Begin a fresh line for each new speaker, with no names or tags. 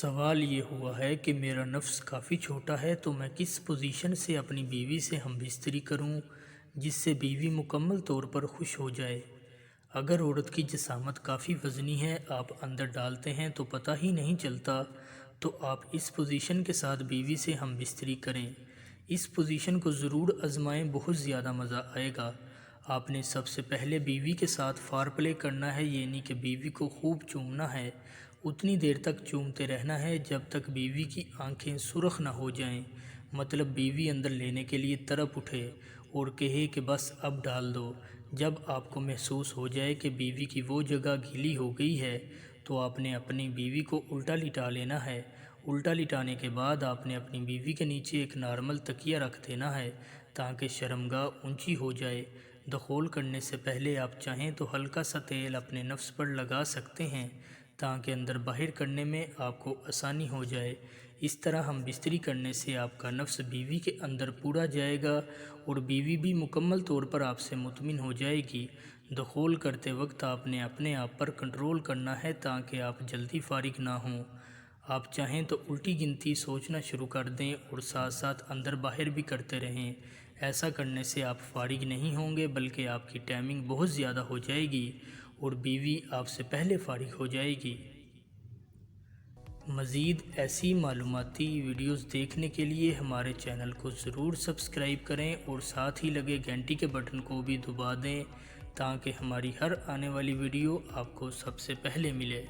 سوال یہ ہوا ہے کہ میرا نفس کافی چھوٹا ہے تو میں کس پوزیشن سے اپنی بیوی سے ہم بستری کروں جس سے بیوی مکمل طور پر خوش ہو جائے۔ اگر عورت کی جسامت کافی وزنی ہے، آپ اندر ڈالتے ہیں تو پتہ ہی نہیں چلتا، تو آپ اس پوزیشن کے ساتھ بیوی سے ہم بستری کریں۔ اس پوزیشن کو ضرور آزمائیں، بہت زیادہ مزہ آئے گا۔ آپ نے سب سے پہلے بیوی کے ساتھ فار پلے کرنا ہے، یعنی کہ بیوی کو خوب چومنا ہے۔ اتنی دیر تک چومتے رہنا ہے جب تک بیوی کی آنکھیں سرخ نہ ہو جائیں، مطلب بیوی اندر لینے کے لیے تڑپ اٹھے اور کہے کہ بس اب ڈال دو۔ جب آپ کو محسوس ہو جائے کہ بیوی کی وہ جگہ گیلی ہو گئی ہے تو آپ نے اپنی بیوی کو الٹا لٹا لینا ہے۔ الٹا لٹانے کے بعد آپ نے اپنی بیوی کے نیچے ایک نارمل تکیہ رکھ دینا ہے تاکہ شرمگاہ اونچی ہو جائے۔ دخول کرنے سے پہلے آپ چاہیں تو ہلکا سا تیل اپنے نفس پر لگا سکتے ہیں تاکہ اندر باہر کرنے میں آپ کو آسانی ہو جائے۔ اس طرح ہم بستری کرنے سے آپ کا نفس بیوی کے اندر پورا جائے گا اور بیوی بھی مکمل طور پر آپ سے مطمئن ہو جائے گی۔ دخول کرتے وقت آپ نے اپنے آپ پر کنٹرول کرنا ہے تاکہ آپ جلدی فارغ نہ ہوں۔ آپ چاہیں تو الٹی گنتی سوچنا شروع کر دیں اور ساتھ ساتھ اندر باہر بھی کرتے رہیں۔ ایسا کرنے سے آپ فارغ نہیں ہوں گے بلکہ آپ کی ٹائمنگ بہت زیادہ ہو جائے گی اور بیوی آپ سے پہلے فارغ ہو جائے گی۔ مزید ایسی معلوماتی ویڈیوز دیکھنے کے لیے ہمارے چینل کو ضرور سبسکرائب کریں اور ساتھ ہی لگے گھنٹی کے بٹن کو بھی دبا دیں تاکہ ہماری ہر آنے والی ویڈیو آپ کو سب سے پہلے ملے۔